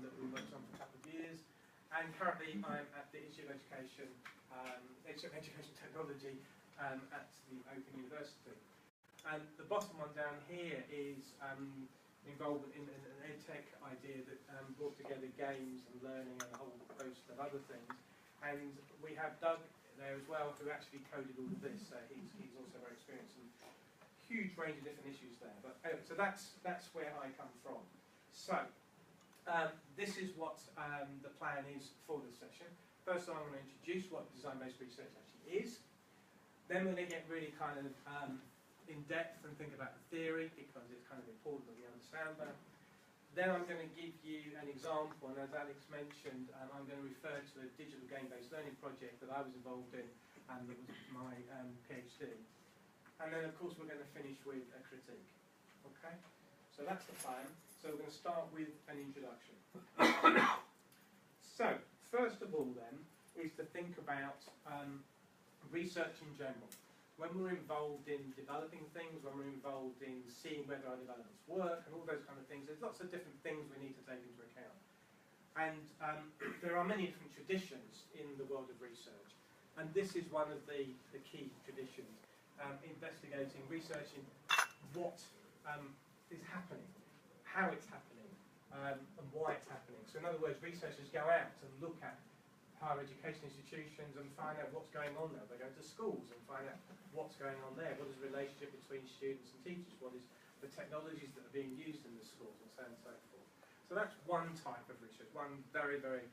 that we worked on for a couple of years. And currently I'm at the Institute of Education, Technology at the Open University. And the bottom one down here is involvement in an EdTech idea that brought together games and learning and a whole host of other things. And we have Doug there as well, who actually coded all of this. He's also very experienced and huge range of different issues there. But anyway, so that's where I come from. So this is what the plan is for this session. First of all, I'm going to introduce what design-based research actually is. Then we're going to get really kind of in depth and think about the theory, because it's kind of important that we understand that. Then I'm going to give you an example, and as Alex mentioned, I'm going to refer to a digital game-based learning project that I was involved in, and that was my PhD. And then, of course, we're going to finish with a critique. Okay? So that's the plan. So we're going to start with an introduction. So, first of all, then, is to think about research in general. When we're involved in developing things, when we're involved in seeing whether our developments work, and all those kind of things, there's lots of different things we need to take into account. And there are many different traditions in the world of research. And this is one of the key traditions, investigating, researching what is happening, how it's happening, and why it's happening. So in other words, researchers go out and look at higher education institutions and find out what's going on there. They go to schools and find out what's going on there. What is the relationship between students and teachers? What is the technologies that are being used in the schools, and so on and so forth. So that's one type of research, one very, very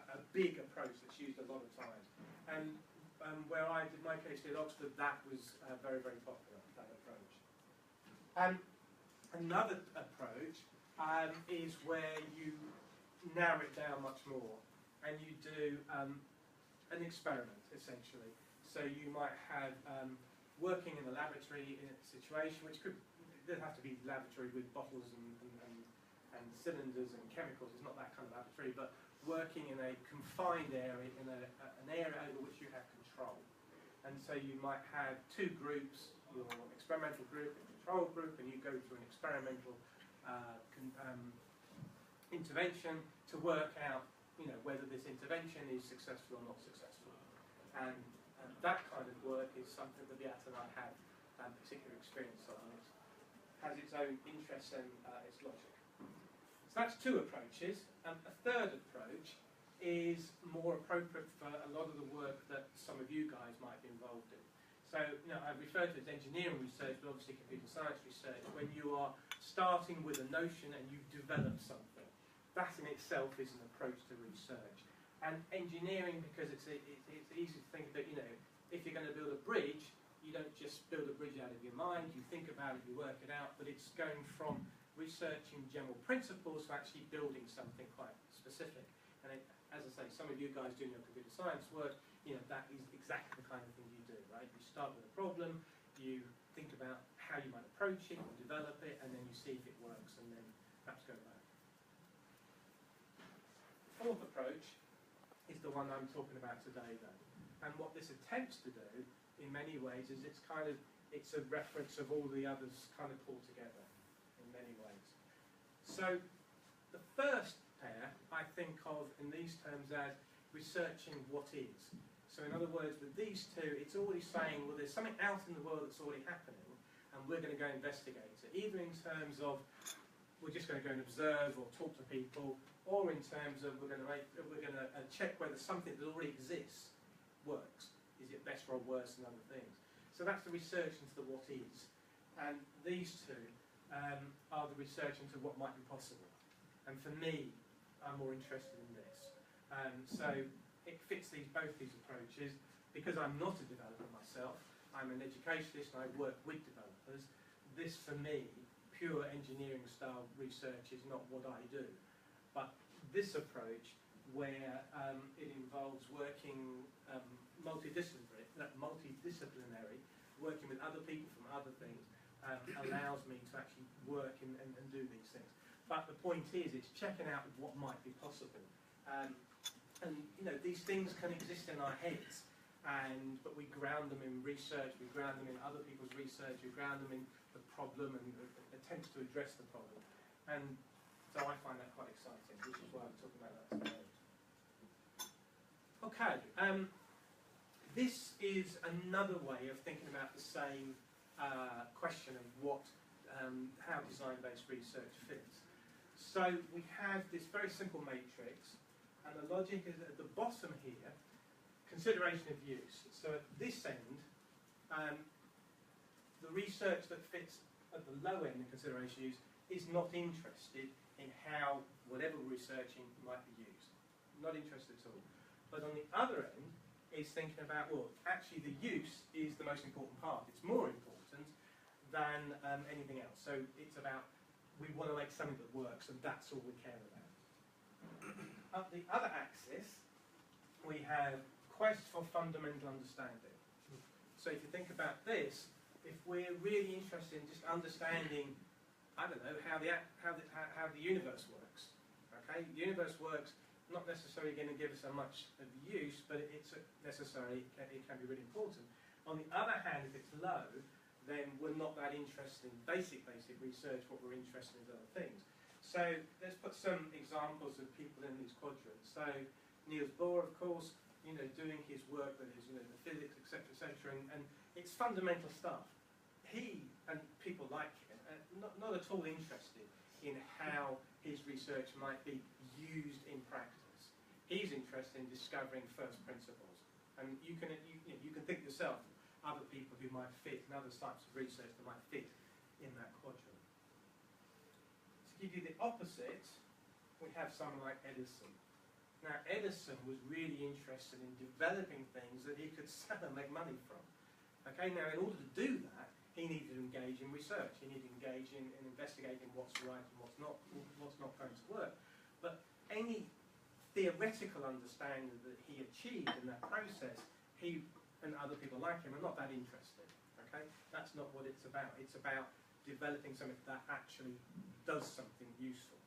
a big approach that's used a lot of times. And where I did my PhD at Oxford, that was very, very popular, that approach. Another approach is where you narrow it down much more, and you do an experiment, essentially. So you might have working in a laboratory in a situation, which could, it doesn't have to be laboratory with bottles and cylinders and chemicals, it's not that kind of laboratory, but working in a confined area, in an area over which you have control. And so you might have two groups, your experimental group and control group, and you go through an experimental intervention to work out, whether this intervention is successful or not successful. And that kind of work is something that Beat and I have particular experience on. It has its own interests and its logic. So that's two approaches. A third approach is more appropriate for a lot of the work that some of you guys might be involved in. So, I refer to it as engineering research, but obviously computer science research, when you are starting with a notion and you've developed something. That in itself is an approach to research. And engineering, because it's easy to think that, if you're going to build a bridge, you don't just build a bridge out of your mind, you think about it, you work it out, but it's going from researching general principles to actually building something quite specific. And as I say, some of you guys doing your computer science work, that is exactly the kind of thing you do, right? You start with a problem, you think about how you might approach it, or develop it, and then you see if it works, and then perhaps go back. The fourth approach is the one I'm talking about today, though. And what this attempts to do, in many ways, is it's a reference of all the others kind of pulled together, in many ways. So, the first pair, I think of in these terms as researching what is. So in other words, with these two, it's already saying, well, there's something out in the world that's already happening, and we're going to go investigate it, either in terms of we're just going to go and observe or talk to people, or in terms of we're going to check whether something that already exists works. Is it better or worse than other things? So that's the research into the what is. And these two are the research into what might be possible. And for me, I'm more interested in this. So it fits both these approaches. Because I'm not a developer myself, I'm an educationalist and I work with developers. This, for me, pure engineering style research is not what I do. But this approach, where it involves working multidisciplinary, working with other people from other things, allows me to actually work and do these things. But the point is, it's checking out what might be possible. And these things can exist in our heads, but we ground them in research, we ground them in other people's research, we ground them in the problem and attempts to address the problem. And So I find that quite exciting, which is why I'm talking about that today. Okay, this is another way of thinking about the same question of how design-based research fits. So we have this very simple matrix, and the logic is at the bottom here, consideration of use. So at this end, the research that fits at the low end of consideration use is not interested in how whatever we're researching might be used. Not interested at all. But on the other end is thinking about, well, actually the use is the most important part. It's more important than anything else. So it's about, we want to make something that works, and that's all we care about. Up the other axis, we have quest for fundamental understanding. So if you think about this, if we're really interested in just understanding, I don't know, how the universe works. Okay, the universe works, not necessarily going to give us so much of use, but it's necessary. It can be really important. On the other hand, if it's low, then we're not that interested in basic research. What we're interested in is other things. So let's put some examples of people in these quadrants. So Niels Bohr, of course, doing his work with his, the physics, etc., and it's fundamental stuff. He and people like him are not at all interested in how his research might be used in practice. He's interested in discovering first principles, and you can think yourself other people who might fit and other types of research that might fit in that quadrant. To give you the opposite, we have someone like Edison. Now, Edison was really interested in developing things that he could sell and make money from. Okay, now in order to do that, he needed to engage in research. He needed to engage in investigating what's right and what's not going to work. But any theoretical understanding that he achieved in that process, he and other people like him are not that interested. Okay, that's not what it's about. It's about developing something that actually does something useful.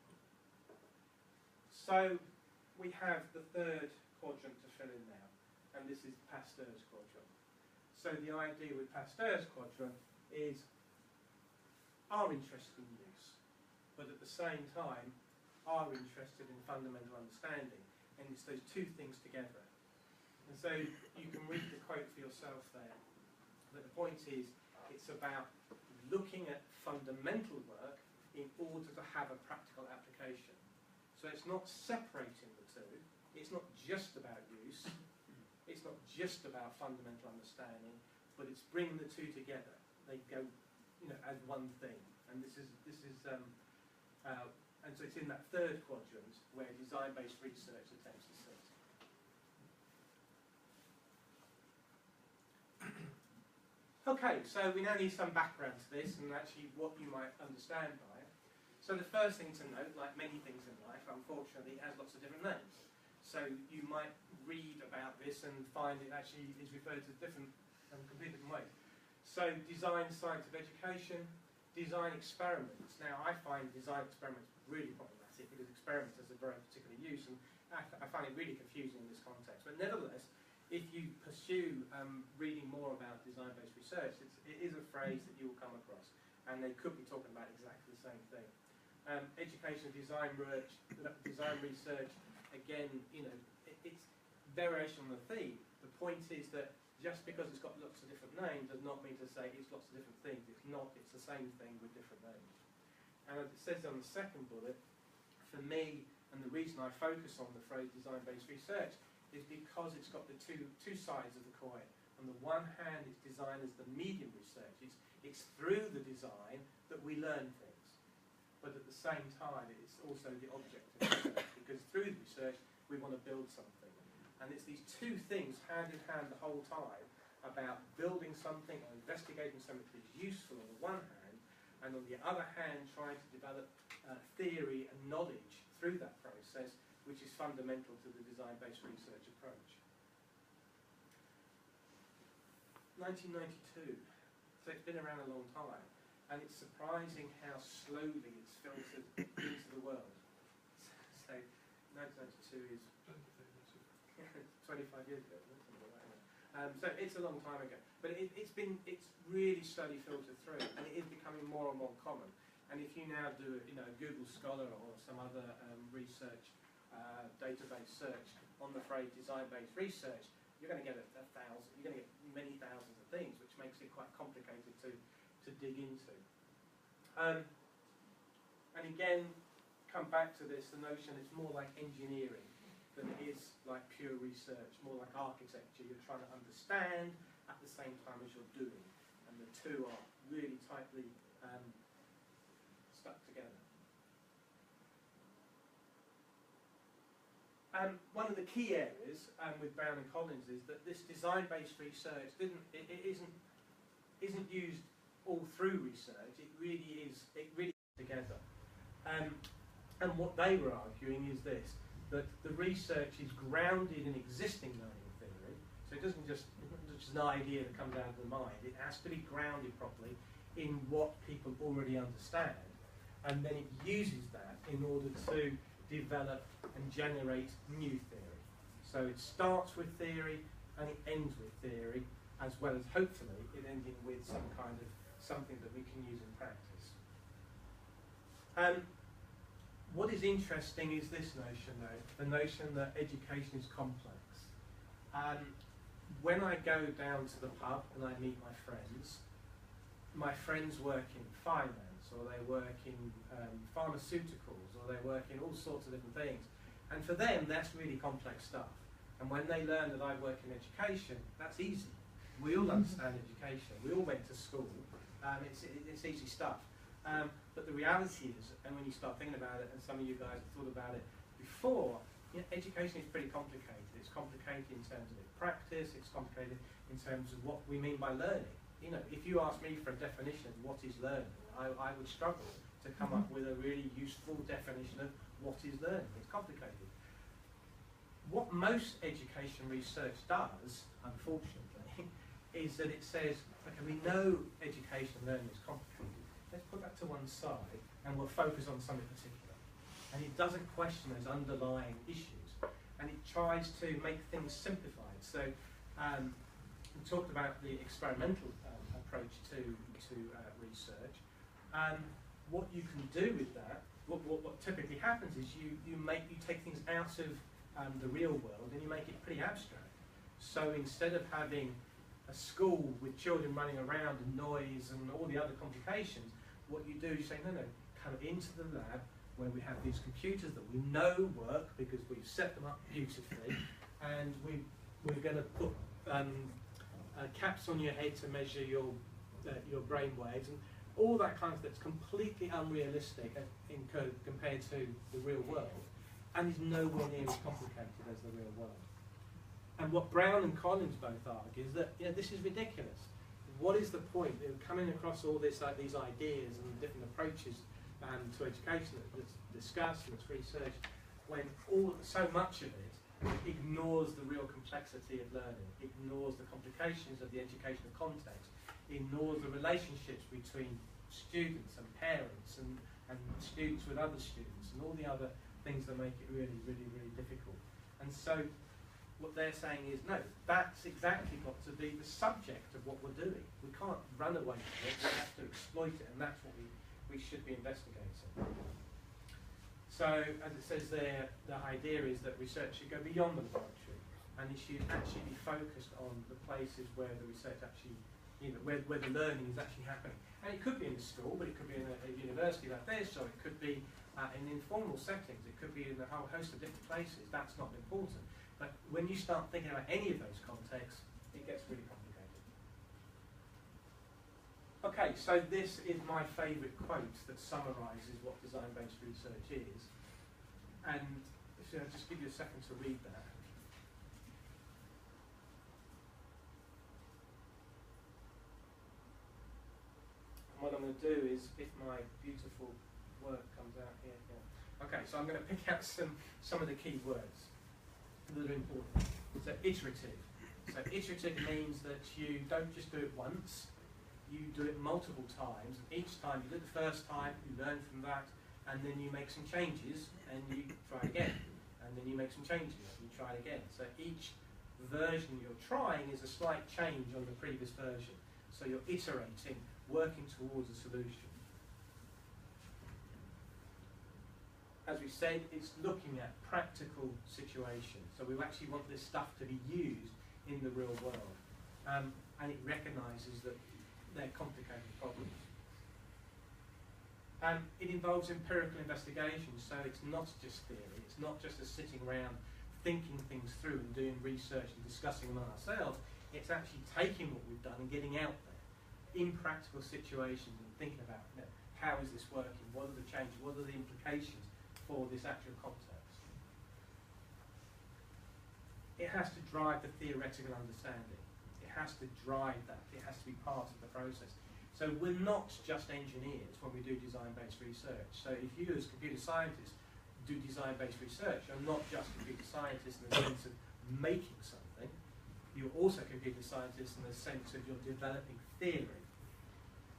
So we have the third quadrant to fill in now, and this is Pasteur's quadrant. So the idea with Pasteur's quadrant is are interested in use, but at the same time are interested in fundamental understanding, and it's those two things together. And so you can read the quote for yourself there, but the point is it's about looking at fundamental work in order to have a practical application. So it's not separating the two, it's not just about use, it's not just about fundamental understanding, but it's bringing the two together. They go, as one thing. And this is, and so it's in that third quadrant where design-based research attempts to sit. Okay, so we now need some background to this and actually what you might understand by it. So the first thing to note, like many things in life, unfortunately, it has lots of different names. So you might read about this and find it actually is referred to different, completely different ways. So design science of education, design experiments. Now I find design experiments really problematic because experiments has a very particular use, and I find it really confusing in this context. But nevertheless, if you pursue reading more about design-based research, it is a phrase that you will come across, and they could be talking about exactly the same thing. Education design research, again, it's variation on the theme. The point is that just because it's got lots of different names does not mean to say it's lots of different things. It's not, it's the same thing with different names. And as it says on the second bullet, for me, and the reason I focus on the phrase design-based research is because it's got the two sides of the coin. On the one hand, it's designed as the medium research. It's through the design that we learn things. But at the same time, it's also the object of research, because through the research, we want to build something. And it's these two things hand in hand the whole time about building something or investigating something that is useful on the one hand, and on the other hand, trying to develop theory and knowledge through that process, which is fundamental to the design-based research approach. 1992, so it's been around a long time, and it's surprising how slowly it's filtered into the world. So 1992 is 25 years ago, so it's a long time ago. But it's really slowly filtered through, and it is becoming more and more common. And if you now do Google Scholar or some other research database search on the phrase design-based research, you're going to get you're going to get many thousands of things, which makes it quite complicated to dig into. And again, come back to this, the notion it's more like engineering than it is like pure research, more like architecture. You're trying to understand at the same time as you're doing, and the two are really tightly stuck together. One of the key areas with Brown and Collins is that this design-based research isn't used all through research. It really is together. And what they were arguing is this: that the research is grounded in existing learning theory. So it isn't just an idea that comes out of the mind. It has to be grounded properly in what people already understand, and then it uses that in order to develop and generate new theory. So it starts with theory and it ends with theory, as well as hopefully it ending with some kind of something that we can use in practice. What is interesting is this notion, though, the notion that education is complex. When I go down to the pub and I meet my friends work in finance, or they work in pharmaceuticals, or they work in all sorts of different things. And for them, that's really complex stuff. And when they learn that I work in education, that's easy. We all understand education. We all went to school. It's easy stuff. But the reality is, and when you start thinking about it, and some of you guys have thought about it before, education is pretty complicated. It's complicated in terms of its practice. It's complicated in terms of what we mean by learning. If you ask me for a definition of what is learning, I would struggle to come up with a really useful definition of what is learning. It's complicated. What most education research does, unfortunately, is that it says, okay, we know education and learning is complicated. Let's put that to one side and we'll focus on something particular. And it doesn't question those underlying issues. And it tries to make things simplified. So we talked about the experimental approach to research. What you can do with that, what typically happens is you take things out of the real world and you make it pretty abstract. So instead of having a school with children running around and noise and all the other complications, what you do is you say, no, come into the lab where we have these computers that we know work because we've set them up beautifully, and we're going to put caps on your head to measure your brain waves, and all that kind of stuff. It's completely unrealistic compared to the real world, and is nowhere near as complicated as the real world. And what Brown and Collins both argue is that this is ridiculous. What is the point of coming across all these ideas and different approaches to education that's discussed and that's researched, when so much of it ignores the real complexity of learning, ignores the complications of the educational context, ignores the relationships between students and parents and students with other students and all the other things that make it really, really, really difficult. And so what they're saying is, no, that's exactly got to be the subject of what we're doing. We can't run away from it, we have to exploit it, and that's what we should be investigating. So, as it says there, the idea is that research should go beyond the laboratory, and it should actually be focused on the places where the research actually, where the learning is actually happening. And it could be in a school, but it could be in a university like this, or it could be in informal settings, it could be in a whole host of different places. That's not important. But when you start thinking about any of those contexts, it gets really complicated. Okay, so this is my favourite quote that summarises what design-based research is. And I'll just give you a second to read that. And what I'm going to do is, if my beautiful work comes out here. Okay, so I'm going to pick out some of the key words that are important. So iterative. So iterative means that you don't just do it once, you do it multiple times, and each time you do it the first time, you learn from that, and then you make some changes, and you try again, and then you make some changes, and you try it again. So each version you're trying is a slight change on the previous version. So you're iterating, working towards a solution. as we said, it's looking at practical situations. So we actually want this stuff to be used in the real world. And it recognises that they're complicated problems. It involves empirical investigation, so it's not just theory. It's not just us sitting around thinking things through and doing research and discussing them ourselves. It's actually taking what we've done and getting out there in practical situations and thinking about, you know, how is this working? What are the changes? What are the implications for this actual context? It has to drive the theoretical understanding. It has to drive that. It has to be part of the process. So we're not just engineers when we do design-based research. So if you as computer scientists do design-based research, you're not just computer scientists in the sense of making something, you're also computer scientists in the sense of you're developing theory.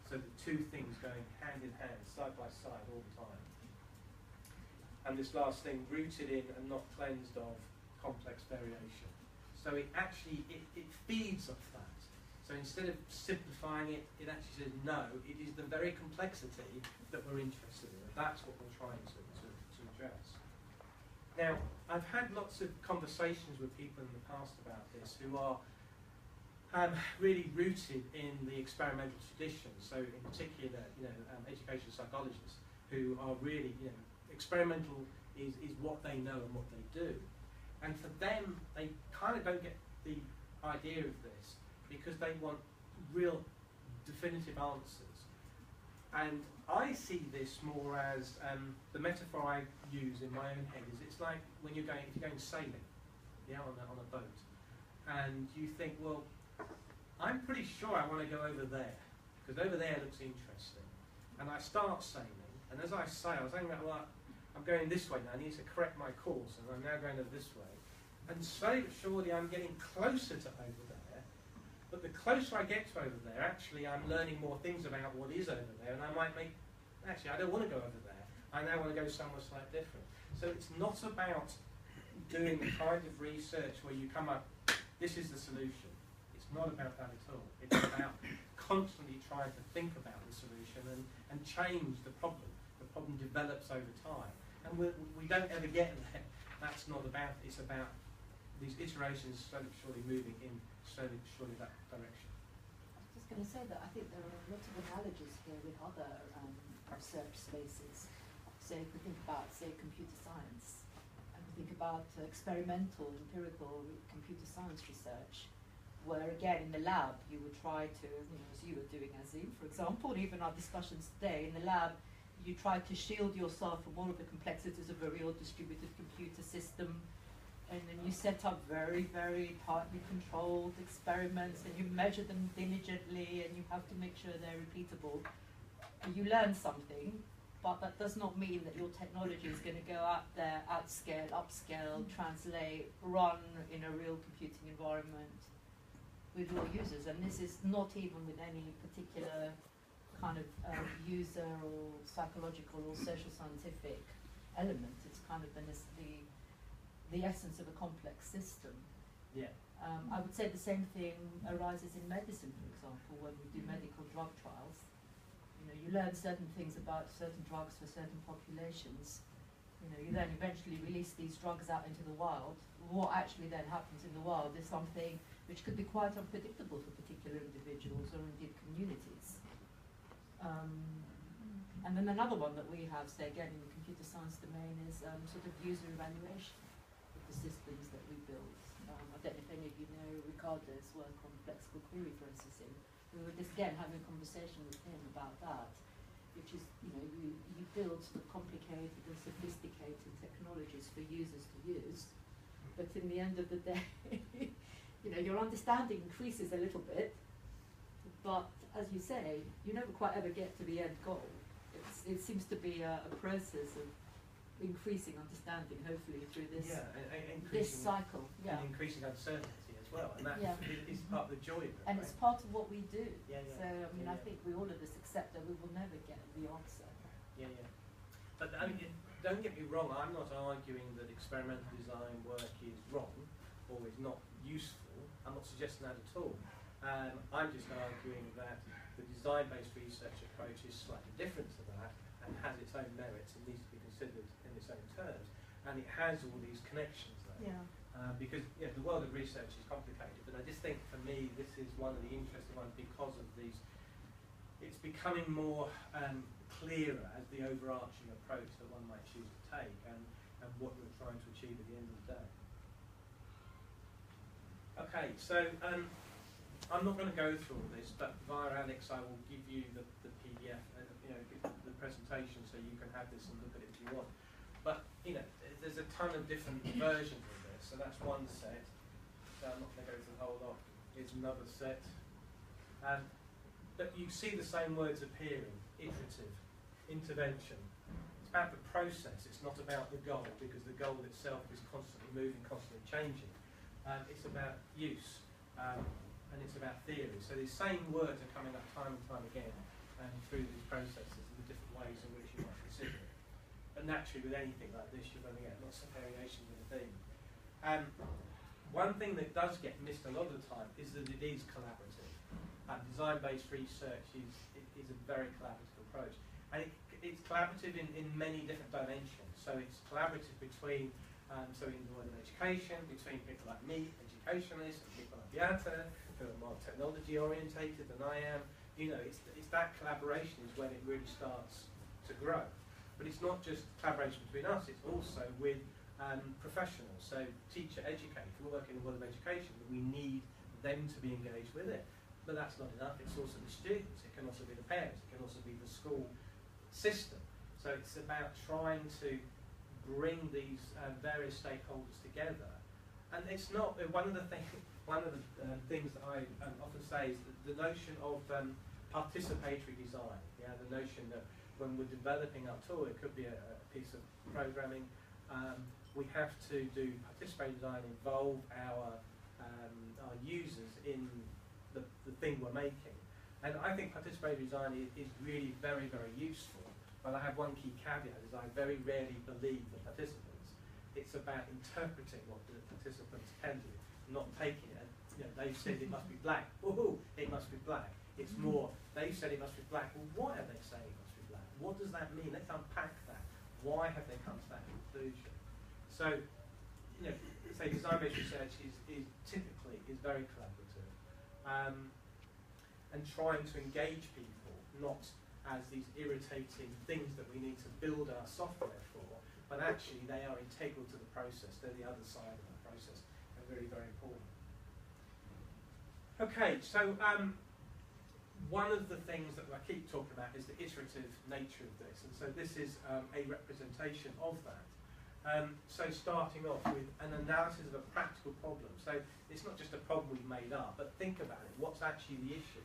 So the two things going hand in hand, side by side all the time. And this last thing, rooted in and not cleansed of complex variation. So it actually, it feeds off that. So instead of simplifying it, it actually says, no, it is the very complexity that we're interested in. That's what we're trying to address. Now, I've had lots of conversations with people in the past about this who are really rooted in the experimental tradition. So in particular, educational psychologists who are really, experimental is what they know and what they do. And for them, they kind of don't get the idea of this because they want real definitive answers. And I see this more as the metaphor I use in my own head is it's like when if you're going sailing, on a boat, and you think, well, I'm pretty sure I want to go over there because over there looks interesting. And I start sailing, and as I sail, I was thinking about, well, I'm going this way now. I need to correct my course, and I'm now going over this way. And slowly but surely, I'm getting closer to over there. But the closer I get to over there, actually, I'm learning more things about what is over there, and I might actually, I don't want to go over there. I now want to go somewhere slightly different. So it's not about doing the kind of research where you come up, this is the solution. It's not about that at all. It's about constantly trying to think about the solution and change the problem. The problem develops over time. And we don't ever get there. That's not about it. It's about these iterations slowly but surely moving in slowly but surely that direction. I was just going to say that I think there are lots of analogies here with other research spaces. So if we think about, say, computer science, and we think about experimental, empirical computer science research, where again in the lab you would try to, as you were doing, Azim, for example, and even our discussions today, in the lab you try to shield yourself from all of the complexities of a real distributed computer system, and then you set up very, very tightly controlled experiments and you measure them diligently and you have to make sure they're repeatable. And you learn something, but that does not mean that your technology is going to go out there, outscale, upscale, translate, run in a real computing environment with your users. And this is not even with any particular kind of user or psychological or social scientific element. It's kind of the essence of a complex system. Yeah. I would say the same thing arises in medicine, for example, when we do medical drug trials. You learn certain things about certain drugs for certain populations. You then eventually release these drugs out into the wild. What actually then happens in the wild is something which could be quite unpredictable for particular individuals or indeed communities. And then another one that we have, say again in the computer science domain, is sort of user evaluation of the systems that we build. I don't know if any of you know Ricardo's work on flexible query processing. We were just again having a conversation with him about that, which is, you build sort of complicated and sophisticated technologies for users to use, but in the end of the day, your understanding increases a little bit, but as you say, you never quite ever get to the end goal. It seems to be a process of increasing understanding, hopefully through this this cycle. Yeah. And increasing uncertainty as well, and that is part of the joy of it. And right? it's part of what we do. Yeah, yeah. So I think we all of us accept that we will never get the answer. Yeah, yeah. But don't get me wrong. I'm not arguing that experimental design work is wrong or is not useful. I'm not suggesting that at all. I'm just arguing that the design-based research approach is slightly different to that and has its own merits and needs to be considered in its own terms, and it has all these connections there. Yeah. Because the world of research is complicated, but I just think for me this is one of the interesting ones because of these. It's becoming more clearer as the overarching approach that one might choose to take, and what you're trying to achieve at the end of the day. Okay, so I'm not going to go through all this, but via Alex I will give you the PDF, the presentation, so you can have this and look at it if you want. But there's a ton of different versions of this, so that's one set. So I'm not going to go through the whole lot. Here's another set. But you see the same words appearing: iterative, intervention. It's about the process. It's not about the goal, because the goal itself is constantly moving, constantly changing. It's about use, and it's about theory. So these same words are coming up time and time again, through these processes and the different ways in which you might consider it. But naturally, with anything like this, you're going to get lots of variation with a theme. One thing that does get missed a lot of the time is that it is collaborative. Design-based research is a very collaborative approach, and it's collaborative in many different dimensions. So it's collaborative between, so in the world of education, between people like me, educationalists, and people like Beata, who are more technology orientated than I am. It's that collaboration is when it really starts to grow. But it's not just collaboration between us, it's also with professionals. So teacher, educator, we work in the world of education, but we need them to be engaged with it. But that's not enough. It's also the students, it can also be the parents, it can also be the school system. So it's about trying to bring these various stakeholders together. And it's not, one of the things that I often say is the notion of participatory design. Yeah, the notion that when we're developing our tool, it could be a piece of programming, we have to do participatory design, involve our users in the thing we're making. And I think participatory design is really very, very useful. But I have one key caveat, is I very rarely believe the participants. It's about interpreting what the participants can do, not taking it. They've said it must be black. Woohoo, it must be black. It's more, they've said it must be black. Well, why are they saying it must be black? What does that mean? Let's unpack that. Why have they come to that conclusion? So, say design-based research is typically very collaborative, and trying to engage people, not as these irritating things that we need to build our software for, but actually they are integral to the process. They're the other side of the process, and very, very important. Okay, so one of the things that I keep talking about is the iterative nature of this, and so this is a representation of that. So starting off with an analysis of a practical problem. So it's not just a problem we've made up, but think about it. What's actually the issue?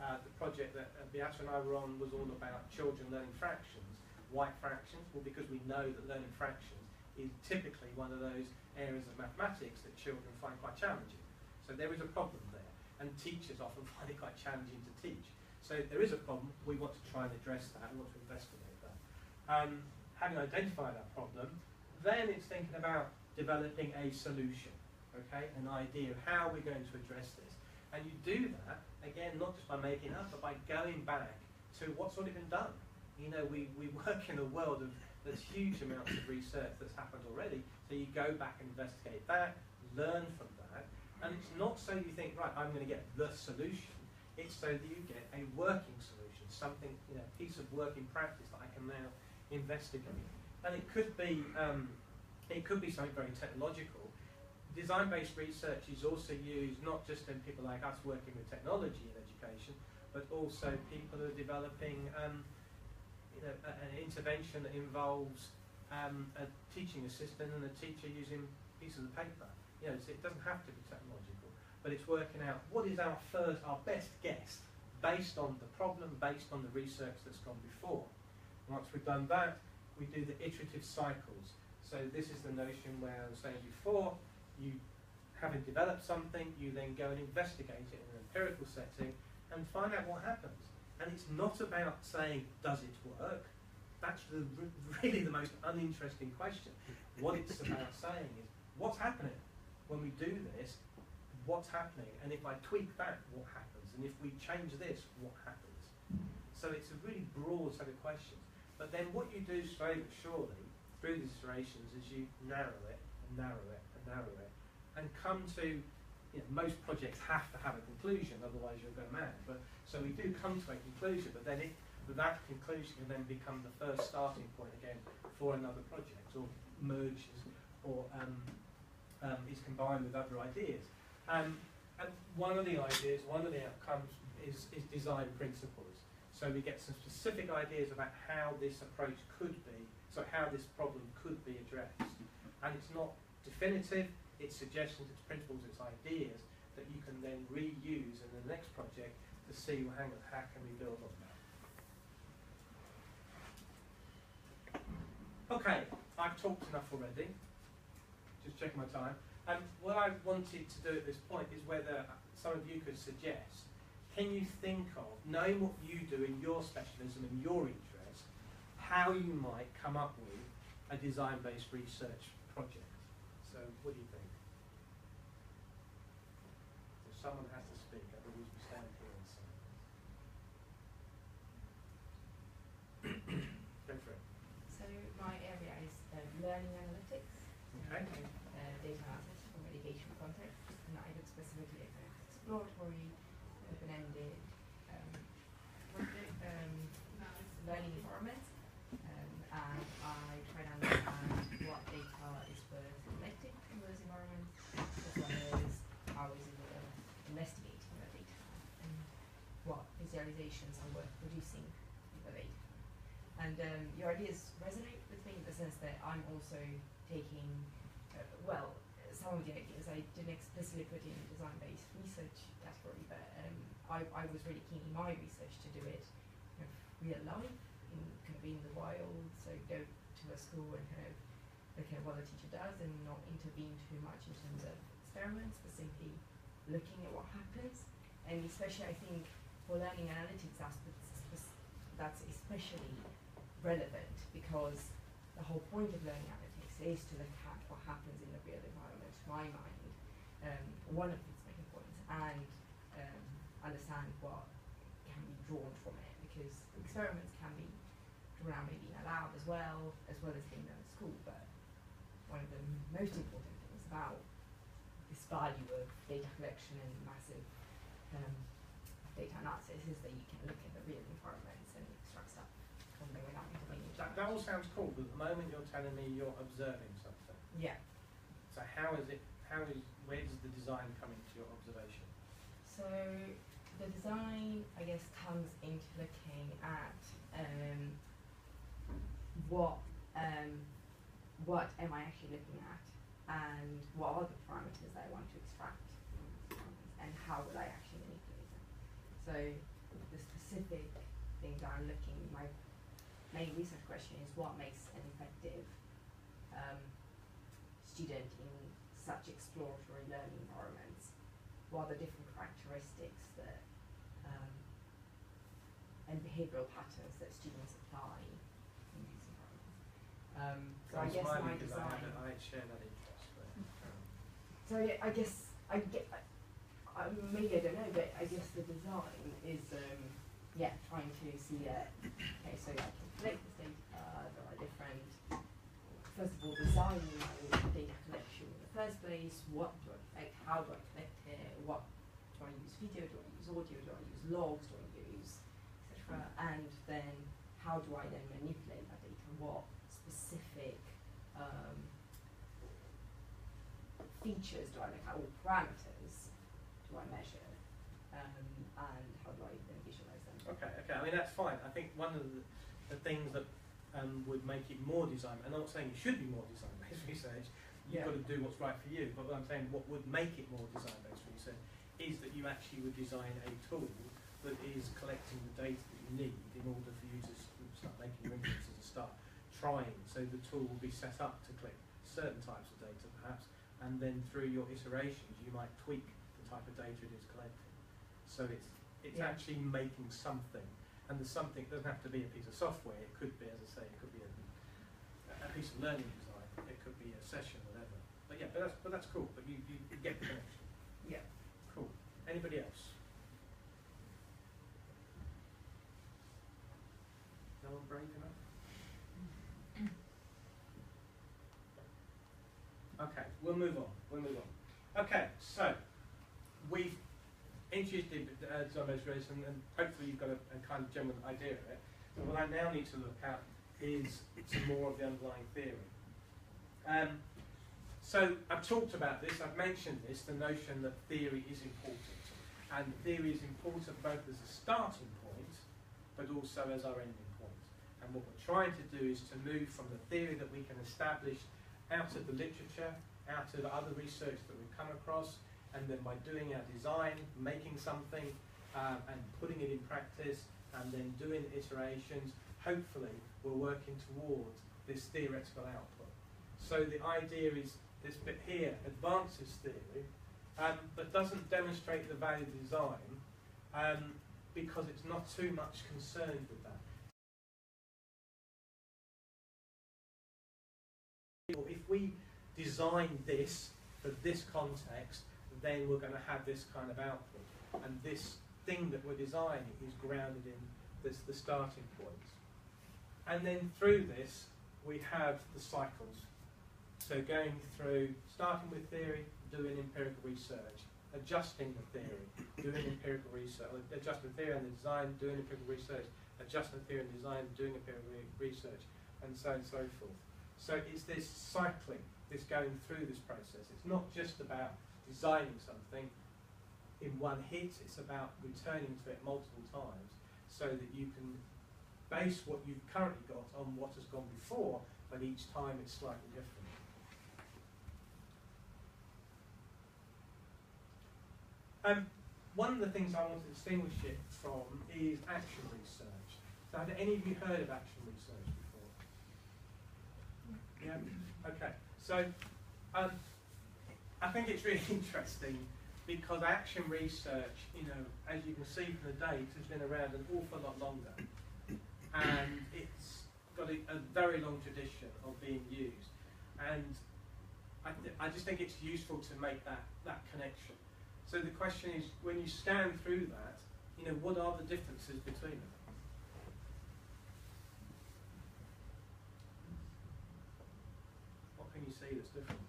The project that Beata and I were on was all about children learning fractions. Why fractions? Well, because we know that learning fractions is typically one of those areas of mathematics that children find quite challenging. So there is a problem there, and teachers often find it quite challenging to teach. So there is a problem, we want to try and address that, we want to investigate that. Having identified that problem, then it's thinking about developing a solution, okay, an idea of how we're going to address this. And you do that, again, not just by making it up, but by going back to what's already been done. We work in a world of, there's huge amounts of research that's happened already, so you go back and investigate that, learn from that, and it's not so you think, right, I'm going to get the solution, it's so that you get a working solution, something, a piece of working practice that I can now investigate. And it could be something very technological. Design-based research is also used not just in people like us working with technology in education, but also people who are developing an intervention that involves a teaching assistant and a teacher using pieces of paper. So it doesn't have to be technological, but it's working out what is our best guess based on the problem, based on the research that's gone before. Once we've done that, we do the iterative cycles. So this is the notion where I was saying before, you having developed something, you then go and investigate it in an empirical setting and find out what happens. And it's not about saying, does it work? That's really the most uninteresting question. What it's about saying is, what's happening when we do this? What's happening? And if I tweak that, what happens? And if we change this, what happens? So it's a really broad set of questions. But then what you do slowly but surely through these iterations is you narrow it and narrow it and narrow it and come to, you know, most projects have to have a conclusion, otherwise you'll go mad. But so we do come to a conclusion, but then that conclusion can then become the first starting point again for another project, or merges, or is combined with other ideas. And one of the ideas, one of the outcomes is design principles. So we get some specific ideas about how this approach could be, so how this problem could be addressed. And it's not definitive, it's suggestions, it's principles, it's ideas that you can then reuse in the next project to see, well, hang on, how can we build on that? Okay, I've talked enough already. Just checking my time. What I wanted to do at this point is whether some of you could suggest, can you think of, knowing what you do in your specialism and your interest, how you might come up with a design-based research project? So what do you think? So someone has to speak, otherwise we stand here and say. Go for it. So my area is learning analytics, Okay. Data analysis from education context, and I look specifically at exploratory, open-ended learning environments, and I try to understand what data is worth collecting from those environments, as well as how is it worth investigating the data, and what visualizations are worth producing with the data. And your ideas resonate with me in the sense that I'm also taking, well, some of the ideas I didn't explicitly put in design-based research category, but I was really keen in my research to do it kind of real life, kind of in the wild, so go to a school and kind of look at what the teacher does and not intervene too much in terms of experiments, but simply looking at what happens. And especially I think for learning analytics aspects, that's especially relevant because the whole point of learning analytics is to look at what happens in the real environment, to my mind, one of its main points, and understand what can be drawn from it, because experiments can be drawn out maybe in a lab as well as being done at school, but one of the most important things about this value of data collection and massive data analysis is that you can look at the real environments and extract stuff from them without intervening. That all sounds cool, but at the moment you're telling me you're observing something. Yeah. So where does the design come into your observation? So the design, I guess, comes into looking at what am I actually looking at, and what are the parameters that I want to extract from these parameters, and how will I actually manipulate them. So the specific things that I'm looking, my main research question is what makes an effective student in such exploratory learning environments? What are the different characteristics that and behavioural patterns that students apply in these environments? So I guess my design. I share that interest. So I guess maybe I don't know, but I guess the design is trying to see that. Okay, so I can collect this data. There are different. First of all, designing my data collection in the first place. What do I collect? How do I collect it? What do I use? Video? Do I use audio? Do I use logs? Do I use etc.? And then how do I then manipulate that data? What specific features do I look at? Or parameters do I measure? And how do I then visualize them? Okay. I mean that's fine. I think one of the things that would make it more design. And I'm not saying it should be more design-based research. You've got to do what's right for you. But what I'm saying, what would make it more design-based research is that you actually would design a tool that is collecting the data that you need in order for you to start making your inferences and start trying. So the tool will be set up to collect certain types of data, perhaps, and then through your iterations, you might tweak the type of data it is collecting. So it's actually making something. And the something doesn't have to be a piece of software. It could be, as I say, it could be a piece of learning design. It could be a session, whatever. But yeah, but that's cool. But you get the connection. Yeah. Cool. Anybody else? No one brave enough? we'll move on. We'll move on. Okay, so we've introduced design-based research, and hopefully you've got a kind of general idea of it. But what I now need to look at is some more of the underlying theory. So I've talked about this, I've mentioned this, the notion that theory is important. And theory is important both as a starting point, but also as our ending point. And what we're trying to do is to move from the theory that we can establish out of the literature, out of other research that we've come across, and then by doing our design, making something, and putting it in practice, and then doing iterations, hopefully we're working towards this theoretical output. So the idea is this bit here advances theory, but doesn't demonstrate the value of design because it's not too much concerned with that. If we design this for this context, then we're going to have this kind of output. And this thing that we're designing is grounded in the starting point. And then through this, we have the cycles. So going through, starting with theory, doing empirical research, adjusting the theory, doing empirical research, adjusting the theory and the design, doing empirical research, adjusting the theory and design, doing empirical research, and so on and so forth. So it's this cycling, this going through this process. It's not just about designing something in one hit, it's about returning to it multiple times so that you can base what you've currently got on what has gone before, but each time it's slightly different. One of the things I want to distinguish it from is action research. So have any of you heard of action research before? Yeah? Okay. So I think it's really interesting because action research, you know, as you can see from the date, has been around an awful lot longer. And it's got a very long tradition of being used. And I just think it's useful to make that connection. So the question is, when you scan through that, you know, what are the differences between them? What can you see that's different?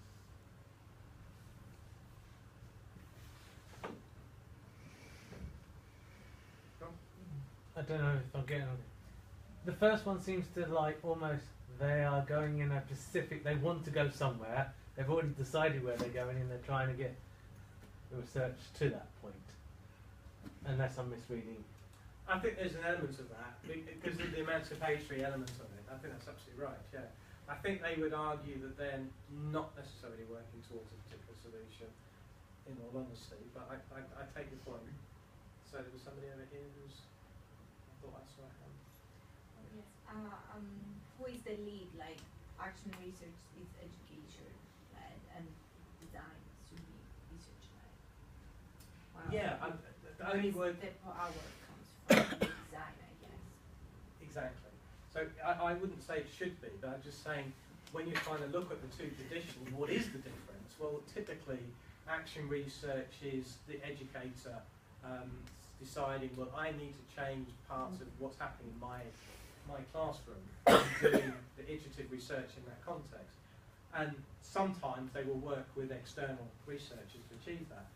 I don't know if I'm getting on it. The first one seems to like almost they are going in a specific, they want to go somewhere, they've already decided where they're going and they're trying to get the research to that point. Unless I'm misreading. I think there's an element of that because of the emancipatory element of it. I think that's absolutely right, yeah. I think they would argue that they're not necessarily working towards a particular solution, in all honesty, but I take your point. So there was somebody over here who's, I thought I saw a hand. Yes. Who is the lead? Like action research is education led, and design should be research led. Wow. Yeah, the only word. Our work comes from design, I guess. Exactly. So I wouldn't say it should be, but I'm just saying when you're trying to look at the two traditions, what is the difference? Well, typically, action research is the educator deciding, well, I need to change parts of what's happening in my classroom, and doing the iterative research in that context. And sometimes they will work with external researchers to achieve that.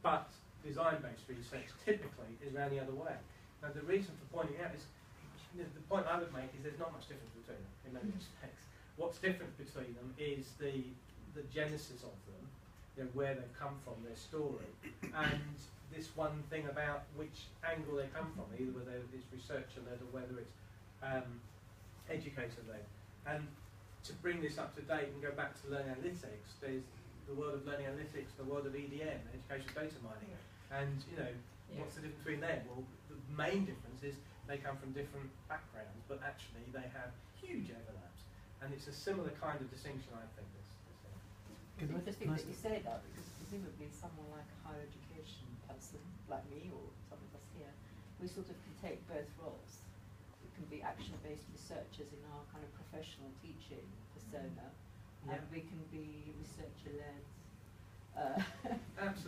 But design-based research typically is around the other way. Now, the reason for pointing out is, the point I would make is there's not much difference between them in many respects. What's different between them is the genesis of them, you know, where they've come from, their story, and this one thing about which angle they come from, either whether it's researcher-led or whether it's educator-led. And to bring this up to date and go back to learning analytics, there's the world of learning analytics, the world of EDM, educational data mining, and you know, what's the difference between them? Well, the main difference is they come from different backgrounds, but actually they have huge overlaps, and it's a similar kind of distinction, I think. It's interesting that you say that, because presumably someone like a higher education person, like me or some of us here, we sort of can take both roles. We can be action-based researchers in our kind of professional teaching persona, and we can be researcher-led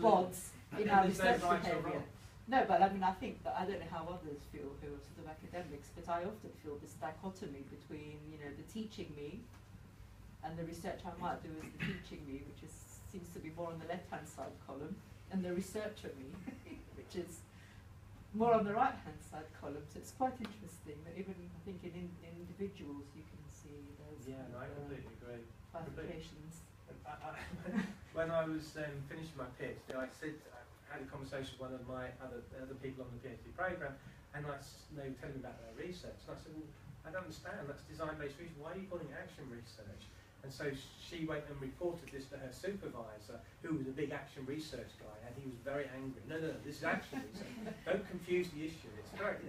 bots in our research behaviour. No, but I mean, I think that I don't know how others feel who are sort of academics, but I often feel this dichotomy between, you know, the teaching me and the research I might do as the teaching me, which is seems to be more on the left-hand side column, and the researcher me, which is more on the right-hand side column. So it's quite interesting that even I think in individuals you can see those I completely agree. bifurcations. When I was finishing my PhD, I had a conversation with one of my other people on the PhD program, and they were telling me about their research. And I said, well, I don't understand, that's design-based research. Why are you calling it action research? And so she went and reported this to her supervisor, who was a big action research guy, and he was very angry. No, this is action research. Don't confuse the issue. It's correct.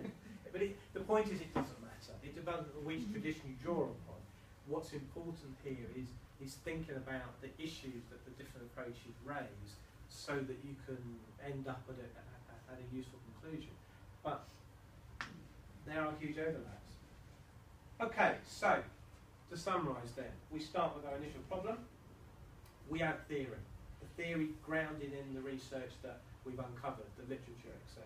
But the point is, it doesn't matter. It depends on which tradition you draw upon. What's important here is thinking about the issues that the different approaches raise, so that you can end up at a useful conclusion. But there are huge overlaps. Okay, so to summarise then, we start with our initial problem. We add theory. The theory grounded in the research that we've uncovered, the literature, etc.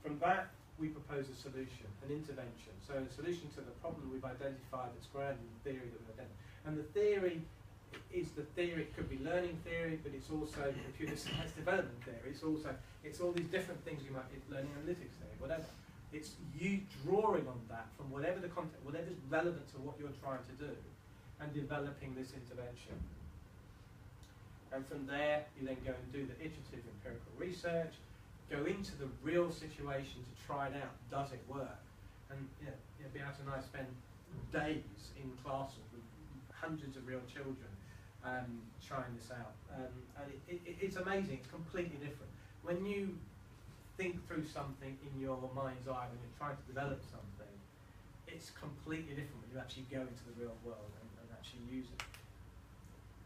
From that, we propose a solution, an intervention. So a solution to the problem we've identified that's grounded in the theory that we've identified. And the theory is the theory. It could be learning theory, but it's also computer science development theory. It's all these different things you might be learning analytics theory, whatever. It's you drawing on that from whatever the content, whatever's relevant to what you're trying to do, and developing this intervention. And from there, you then go and do the iterative empirical research, go into the real situation to try it out. Does it work? And you'll be able to spend days in classes with hundreds of real children trying this out. And it's amazing. It's completely different. When you think through something in your mind's eye, when you're trying to develop something, it's completely different when you actually go into the real world and actually use it.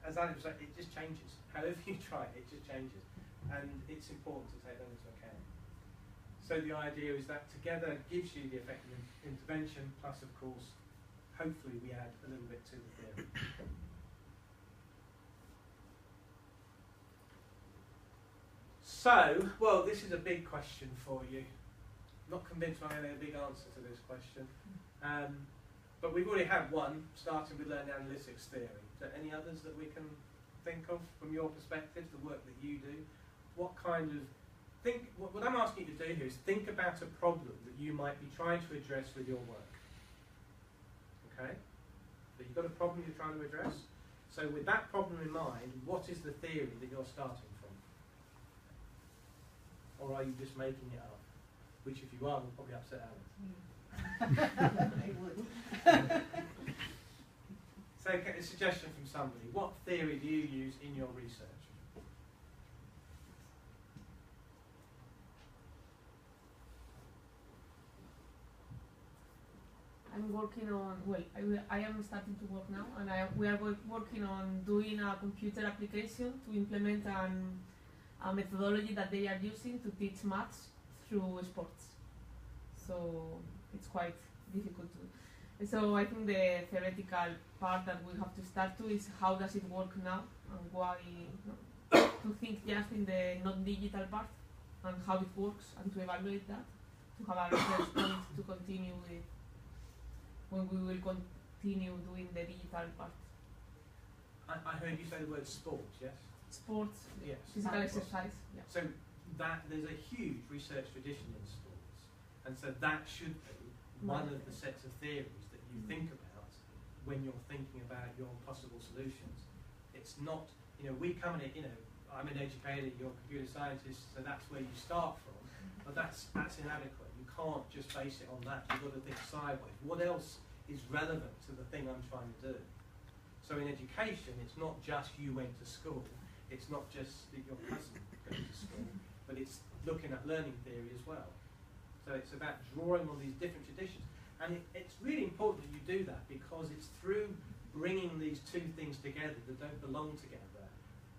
As Alex said, it just changes. However you try it, it just changes. And it's important to take that into account. So the idea is that together gives you the effective intervention, plus of course, hopefully we add a little bit to the theory. So, well, this is a big question for you. Not convinced I have a big answer to this question. But we've already had one, starting with learning analytics theory. Is there any others that we can think of from your perspective, the work that you do? What I'm asking you to do here is think about a problem that you might be trying to address with your work. Okay? So you've got a problem you're trying to address. So with that problem in mind, what is the theory that you're starting from? Or are you just making it up? Which if you are, will probably upset Alex. They would. So a suggestion from somebody. What theory do you use in your research? I'm working on, I am starting to work now, and we are working on doing a computer application to implement a methodology that they are using to teach maths through sports. So it's quite difficult to. So I think the theoretical part that we have to start to is how does it work now, and why to think just in the non-digital part and how it works, and to evaluate that, to have a reference point to continue with when we will continue doing the digital part. I heard you say the word sports, yes? Sports, Yes. physical exercise. Yeah. So there's a huge research tradition in sports, and so that should be one of the sets of theories that you think about when you're thinking about your possible solutions. It's not, we come in it, I'm an educator, you're a computer scientist, so that's where you start from, but that's inadequate. You can't just base it on that. You've got to think sideways. What else is relevant to the thing I'm trying to do? So in education, it's not just you went to school. It's not just that your cousin goes to school, but it's looking at learning theory as well. So it's about drawing on these different traditions. And it's really important that you do that, because it's through bringing these two things together that don't belong together.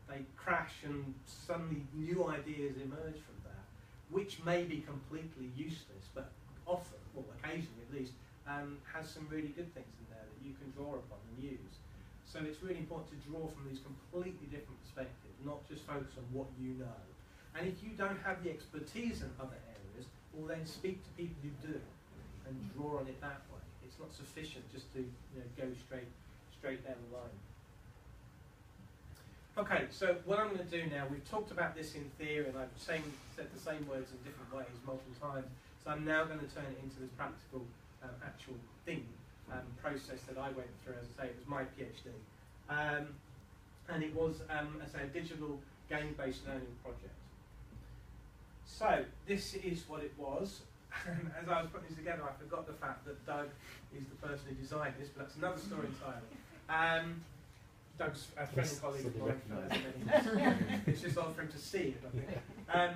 They crash and suddenly new ideas emerge from that, which may be completely useless, but often, or occasionally at least, has some really good things in there that you can draw upon and use. So it's really important to draw from these completely different perspectives, not just focus on what you know. And if you don't have the expertise in other areas, well then speak to people who do and draw on it that way. It's not sufficient just to go straight down the line. Okay, so what I'm going to do now, we've talked about this in theory, and I've said the same words in different ways multiple times, so I'm now going to turn it into this practical, actual thing, process that I went through. As I say, it was my PhD. And it was, as I say, a digital game-based learning project. So, this is what it was. As I was putting this together, I forgot the fact that Doug is the person who designed this, but that's another story entirely. Doug's a friend and colleague of mine. It's just odd for him to see it, I think.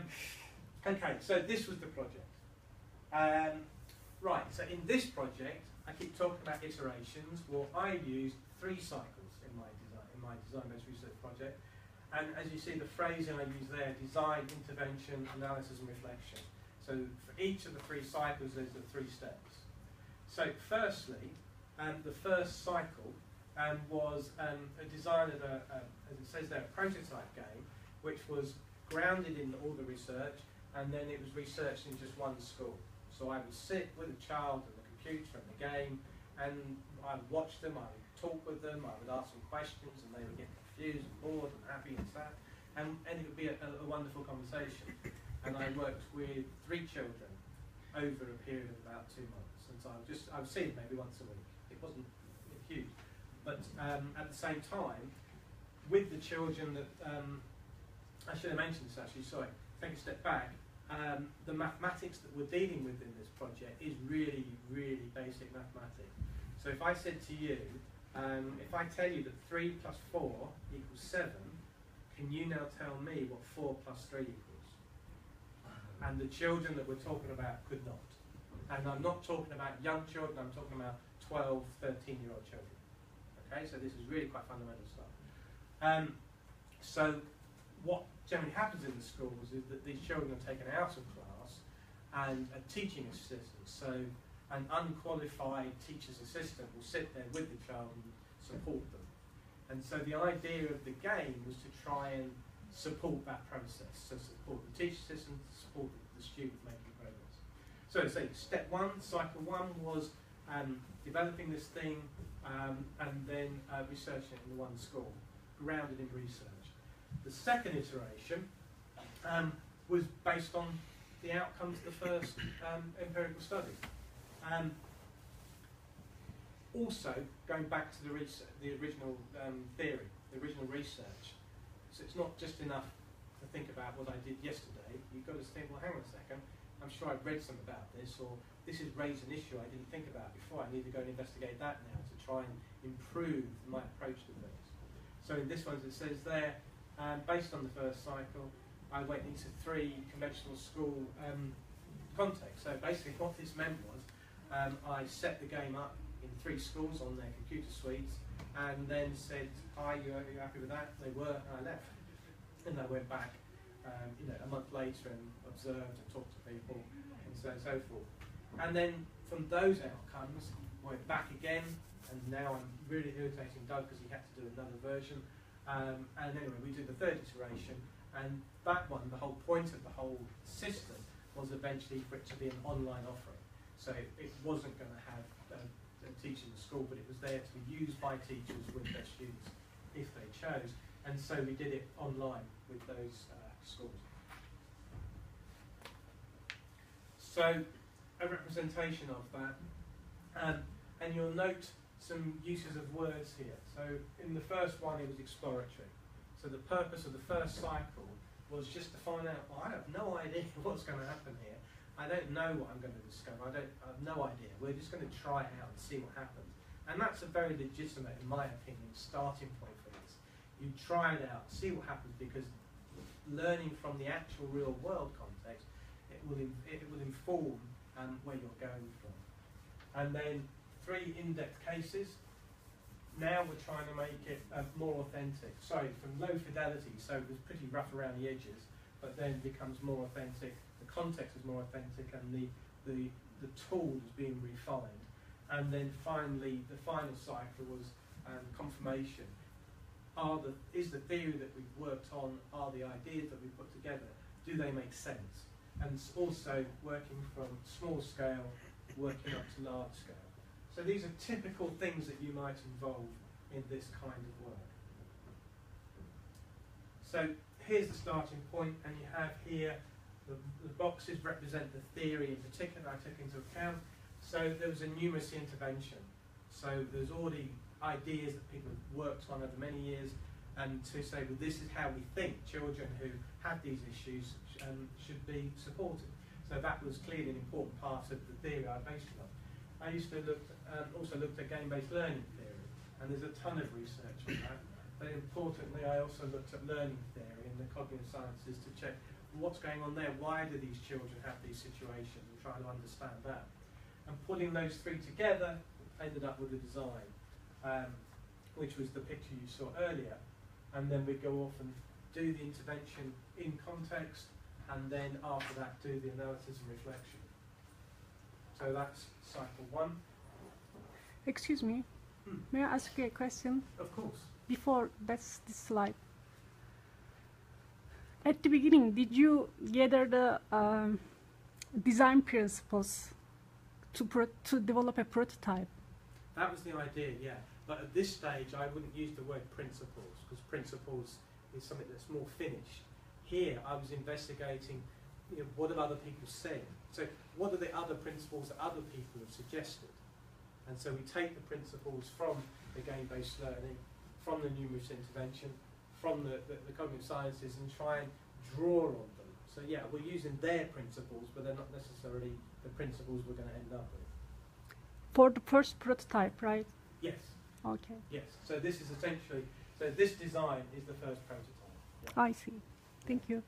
Okay, so this was the project. Right, so in this project, I keep talking about iterations. Well, I used 3 cycles in my design-based research project. And as you see, the phrasing I use there: design, intervention, analysis, and reflection. So for each of the 3 cycles, there's the 3 steps. So firstly, the first cycle was a design of as it says there, a prototype game, which was grounded in all the research, and then it was researched in just one school. So I would sit with a child and the computer and the game, and I would watch them, I would talk with them, I would ask them questions, and they would get confused and bored and happy and sad, and it would be a wonderful conversation. And I worked with 3 children over a period of about 2 months, and so I would see them maybe once a week. It wasn't huge, but at the same time, with the children that I should have mentioned this actually. Sorry, take a step back. The mathematics that we're dealing with in this project is really, really basic mathematics. So if I said to you, if I tell you that 3 plus 4 equals 7, can you now tell me what 4 plus 3 equals? And the children that we're talking about could not. And I'm not talking about young children, I'm talking about 12, 13-year-old children. Okay, so this is really quite fundamental stuff. So what generally happens in the schools is that these children are taken out of class, and a teaching assistant, so an unqualified teacher's assistant, will sit there with the child and support them. And so the idea of the game was to try and support that process, so support the teacher assistant, support the student making progress. So say step 1, cycle 1 was developing this thing and then researching it in the one school, grounded in research. The second iteration was based on the outcomes of the first empirical study. Also, going back to the original theory, the original research. So it's not just enough to think about what I did yesterday. You've got to think, well, hang on a second, I'm sure I've read some about this, or this has raised an issue I didn't think about before. I need to go and investigate that now to try and improve my approach to things. So in this one, it says there, based on the first cycle, I went into 3 conventional school contexts. So basically what this meant was I set the game up in 3 schools on their computer suites, and then said, "Hi, you happy with that?" They were, and I left. And I went back a month later and observed and talked to people and so on and so forth. And then from those outcomes, went back again, and now I'm really irritating Doug because he had to do another version. And anyway, we do the 3rd iteration, and that one, the whole point of the whole system was eventually for it to be an online offering. So it wasn't going to have teaching in the school, but it was there to be used by teachers with their students if they chose. And so we did it online with those schools. So a representation of that. And you'll note some uses of words here. So in the first one, it was exploratory. So the purpose of the first cycle was just to find out, well, I have no idea what's going to happen here. I don't know what I'm going to discover. I have no idea. We're just going to try it out and see what happens. And that's a very legitimate, in my opinion, starting point for this. You try it out, see what happens, because learning from the actual real world context, it will inform where you're going from. And then 3 in-depth cases. Now we're trying to make it more authentic. Sorry, from low fidelity, so it was pretty rough around the edges, but then becomes more authentic. The context is more authentic, and the tool is being refined. And then finally, the final cycle was confirmation. Is the theory that we've worked on, are the ideas that we've put together, do they make sense? And also working from small scale, working up to large scale. So these are typical things that you might involve in this kind of work. So here's the starting point, and you have here the boxes represent the theory in particular I took into account. So there was a numeracy intervention. So there's already ideas that people have worked on over many years, and to say, well, this is how we think children who have these issues should be supported. So that was clearly an important part of the theory I based it on. I used to also looked at game-based learning theory, and there's a ton of research on that. But importantly, I also looked at learning theory and the cognitive sciences to check what's going on there. Why do these children have these situations, and try to understand that. And putting those three together ended up with a design, which was the picture you saw earlier. And then we'd go off and do the intervention in context, and then after that do the analysis and reflection. So that's cycle one. Excuse me, may I ask you a question? Of course. Before that's this slide. At the beginning, did you gather the design principles to develop a prototype? That was the idea, yeah. But at this stage, I wouldn't use the word principles, because principles is something that's more finished. Here, I was investigating, what have other people said? So what are the other principles that other people have suggested? And so we take the principles from the game-based learning, from the numerous intervention, from the cognitive sciences, and try and draw on them. So yeah, we're using their principles, but they're not necessarily the principles we're going to end up with. For the first prototype, right? Yes. Okay. Yes. So this is essentially, so this design is the first prototype. Yeah. I see. Thank you.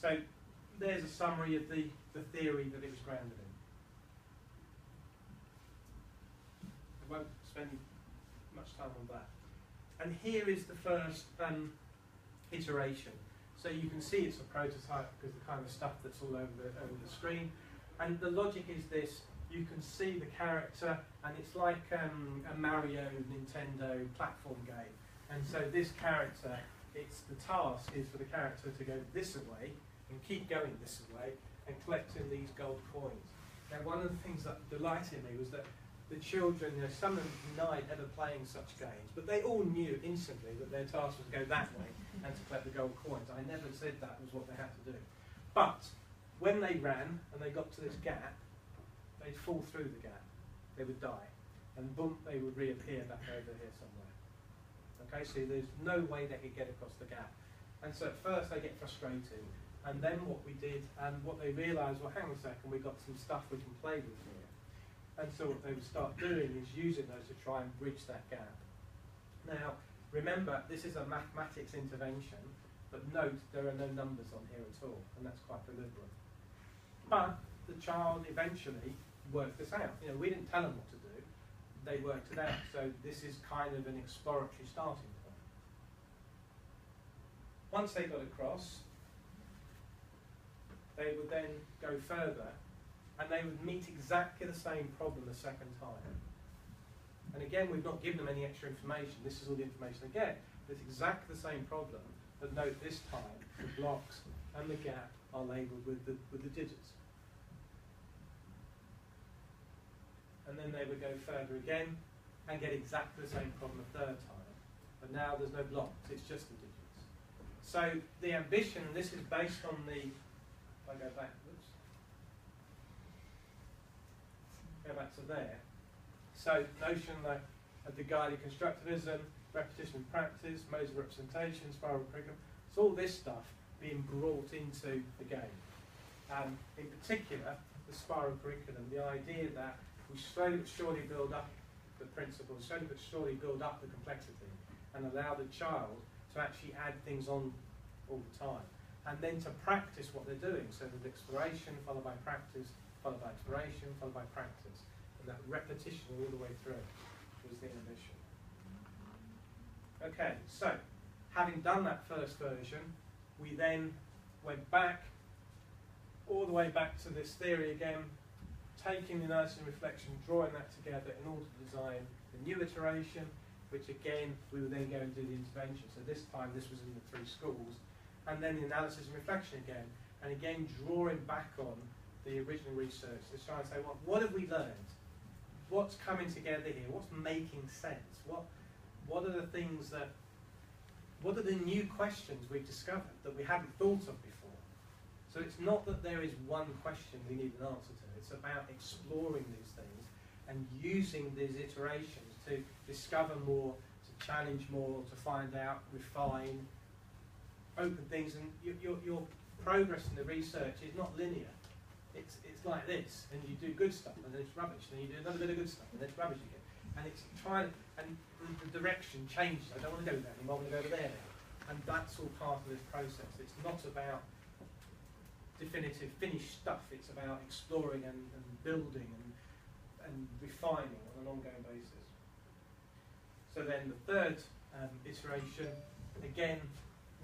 So there's a summary of the theory that it was grounded in. I won't spend much time on that. And here is the first iteration. So you can see it's a prototype because the kind of stuff that's all over the screen. And the logic is this: you can see the character, and it's like a Mario Nintendo platform game. And so this character, the task is for the character to go this way and keep going this way and collecting these gold coins. Now, one of the things that delighted me was that the children, some of them denied ever playing such games, but they all knew instantly that their task was to go that way and to collect the gold coins. I never said that was what they had to do. But when they ran and they got to this gap, they'd fall through the gap. They would die. And boom, they would reappear back over here somewhere. Okay, so there's no way they could get across the gap. And so at first they get frustrated. And then what we did, and what they realised, well, hang on a second, we've got some stuff we can play with here. And so what they would start doing is using those to try and bridge that gap. Now, remember, this is a mathematics intervention, but note there are no numbers on here at all, and that's quite deliberate. But the child eventually worked this out. We didn't tell them what to do, they worked it out. So this is kind of an exploratory starting point. Once they got across, they would then go further, and they would meet exactly the same problem a second time. And again, we've not given them any extra information. This is all the information they get. It's exactly the same problem, but note this time the blocks and the gap are labelled with the digits. And then they would go further again and get exactly the same problem a third time. But now there's no blocks, it's just the digits. So the ambition, and this is based on the, if I go back, whoops, go back to there. So notion of the guided constructivism, repetition and practice, modes of representation, spiral curriculum, it's all this stuff being brought into the game. In particular, the spiral curriculum, the idea that we slowly but surely build up the principles, slowly but surely build up the complexity, and allow the child to actually add things on all the time. And then to practice what they're doing. So there's exploration, followed by practice, followed by exploration, followed by practice. And that repetition all the way through was the ambition. Okay, so having done that first version, we then went back, all the way back to this theory again, taking the analysis and reflection, drawing that together in order to design the new iteration, which again, we would then go and do the intervention. So this time, this was in the 3 schools. And then the analysis and reflection again, and again drawing back on the original research to try and say, well, what have we learned? What's coming together here? What's making sense? What are the things that what are the new questions we've discovered that we hadn't thought of before? So it's not that there is one question we need an answer to, it's about exploring these things and using these iterations to discover more, to challenge more, to find out, refine, open things. And your progress in the research is not linear. It's like this, and you do good stuff, and then it's rubbish, and then you do another bit of good stuff, and then it's rubbish again. And it's trying, and the direction changes. I don't want to go there anymore, I want to go over there now. And that's all part of this process. It's not about definitive finished stuff, it's about exploring and building and refining on an ongoing basis. So then the third iteration, again,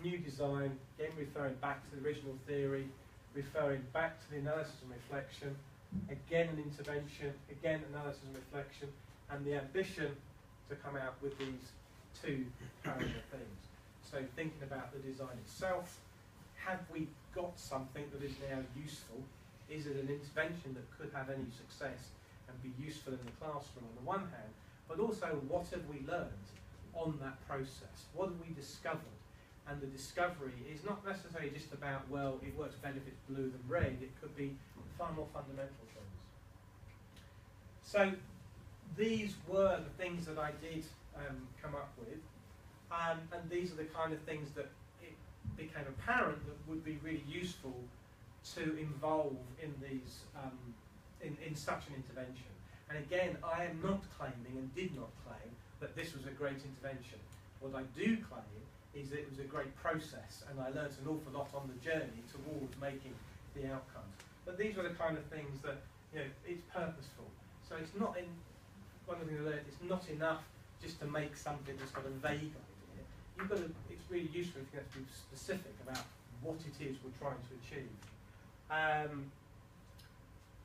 new design, again referring back to the original theory, referring back to the analysis and reflection, again an intervention, again analysis and reflection, and the ambition to come out with these two parallel things. So thinking about the design itself, have we got something that is now useful? Is it an intervention that could have any success and be useful in the classroom on the one hand, but also what have we learned on that process? What have we discovered? And the discovery is not necessarily just about, well, it works better if it's blue than red. It could be far more fundamental things. So these were the things that I did come up with. And these are the kind of things that it became apparent that would be really useful to involve in these, in such an intervention. And again, I am not claiming and did not claim that this was a great intervention. What I do claim is that it was a great process, and I learnt an awful lot on the journey towards making the outcomes. But these were the kind of things that, you know, it's purposeful. So it's not in, one of the things I learned, it's not enough just to make something that's got a vague idea. You've got to, it's really useful if you get to be specific about what it is we're trying to achieve.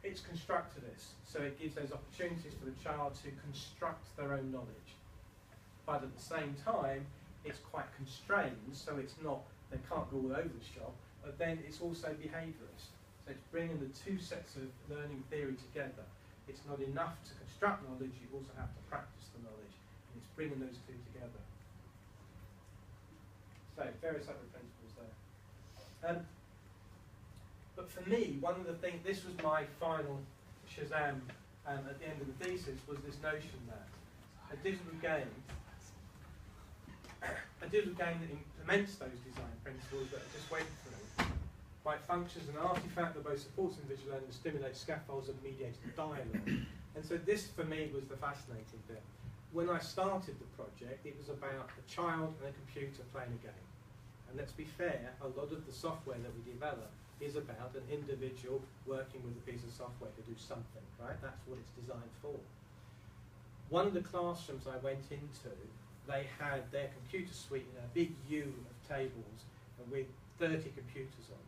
It's constructivist, so it gives those opportunities for the child to construct their own knowledge. But at the same time, it's quite constrained, so it's not, they can't go all over the shop, but then it's also behaviourist. So it's bringing the two sets of learning theory together. It's not enough to construct knowledge, you also have to practice the knowledge, and it's bringing those two together. So, various other principles there. But for me, one of the things, this was my final Shazam at the end of the thesis, was this notion that a digital game that implements those design principles that I just went through might function as an artifact that both supports individual learning and stimulates scaffolds and mediates dialogue. And so this, for me, was the fascinating bit. When I started the project, it was about a child and a computer playing a game. And let's be fair, a lot of the software that we develop is about an individual working with a piece of software to do something, right? That's what it's designed for. One of the classrooms I went into, they had their computer suite in a big U of tables with 30 computers on.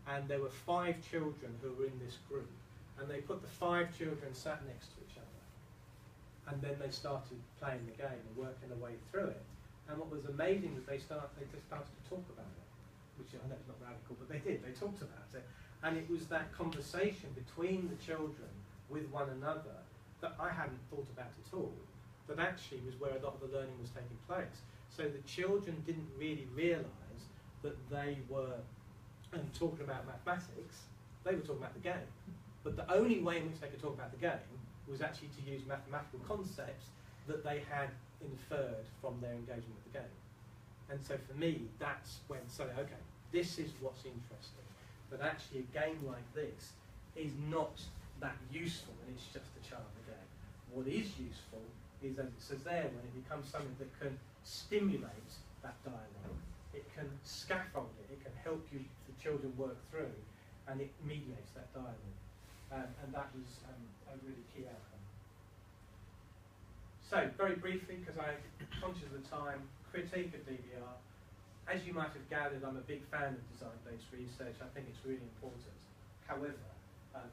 And there were 5 children who were in this group. And they put the 5 children sat next to each other. And then they started playing the game and working their way through it. And what was amazing was they just started to talk about it. Which I know is not radical, but they did. They talked about it. And it was that conversation between the children with one another that I hadn't thought about at all. That actually was where a lot of the learning was taking place. So the children didn't really realise that they were talking about mathematics, they were talking about the game. But the only way in which they could talk about the game was actually to use mathematical concepts that they had inferred from their engagement with the game. And so for me, that's when, so okay, this is what's interesting. But actually a game like this is not that useful when it's just a child in the game. What is useful is, as it says there, when it becomes something that can stimulate that dialogue, it can scaffold it, it can help you, the children work through, and it mediates that dialogue. And that was a really key outcome. So, very briefly, because I'm conscious of the time, critique of DBR. As you might have gathered, I'm a big fan of design-based research. I think it's really important. However,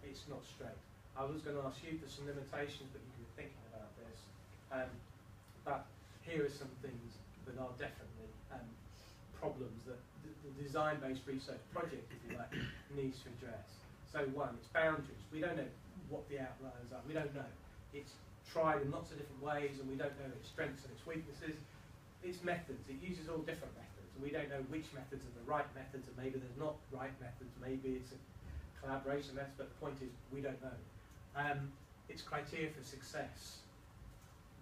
it's not straight. I was going to ask you for some limitations, but you can be thinking about this. But here are some things that are definitely problems that the design-based research project, if you like, needs to address. So one, it's boundaries. We don't know what the outliers are. We don't know. It's tried in lots of different ways, and we don't know its strengths and its weaknesses. it's methods. It uses all different methods. We don't know which methods are the right methods, and maybe there's not right methods. Maybe it's a collaboration method, but the point is we don't know. It's criteria for success.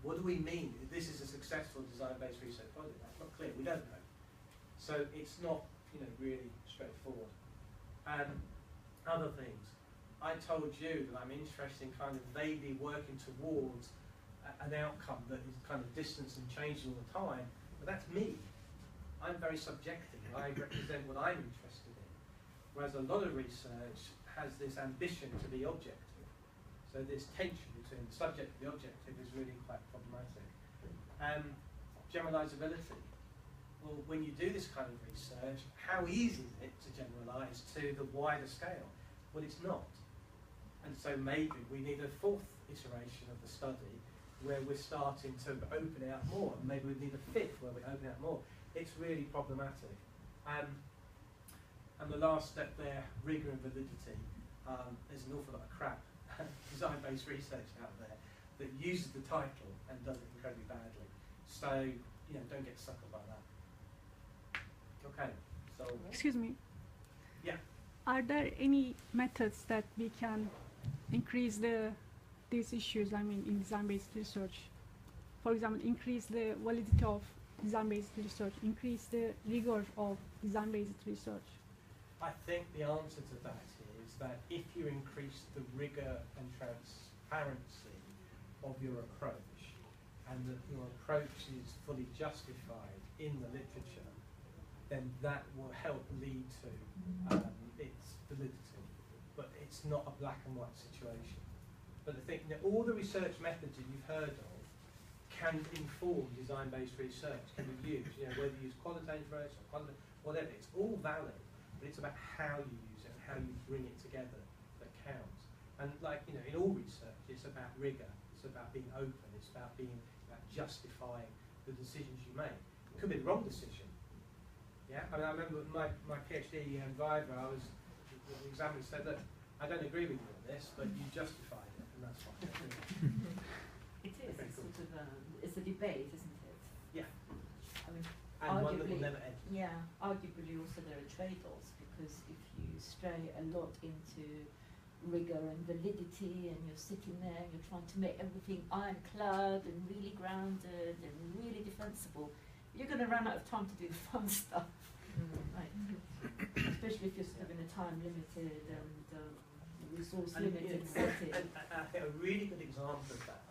What do we mean? This is a successful design-based research project. That's not clear. We don't know. So it's not, really straightforward. Other things. I told you that I'm interested in kind of vaguely working towards an outcome that is kind of distant and changing all the time, but that's me. I'm very subjective. I represent what I'm interested in, whereas a lot of research has this ambition to be objective. So this tension between the subject and the objective is really quite problematic. Generalizability. Well, when you do this kind of research, how easy is it to generalize to the wider scale? Well, it's not. And so maybe we need a fourth iteration of the study where we're starting to open it out more, and maybe we need a fifth where we open it out more. It's really problematic. And the last step there, rigor and validity. There's an awful lot of crap, design-based research out there that uses the title and does it incredibly badly. So, don't get suckered by that. Okay, so... Excuse me. Yeah. Are there any methods that we can increase these issues, in design-based research? For example, increase the validity of design-based research, increase the rigor of design-based research? I think the answer to that is that if you increase the rigor and transparency of your approach, and that your approach is fully justified in the literature, then that will help lead to its validity. But it's not a black and white situation. But I think that all the research methods that you've heard of can inform design-based research, can be used, whether you use qualitative approach or whatever, it's all valid, but it's about how you use it and how you bring it together that counts. And in all research, it's about rigor, it's about being open, it's about justifying the decisions you make. It could be the wrong decision. Yeah, I remember my PhD advisor, the examiner said, look, I don't agree with you on this, but you justified it, and that's fine. It is, it's sort of it's a debate, isn't it? Yeah. And one that will never end. Yeah, arguably also there are trade-offs, because if you stray a lot into rigor and validity and you're sitting there and you're trying to make everything ironclad and really grounded and really defensible, you're going to run out of time to do the fun stuff. Right. Especially if you're sort of in a time-limited and resource-limited setting. And I think a really good example of that,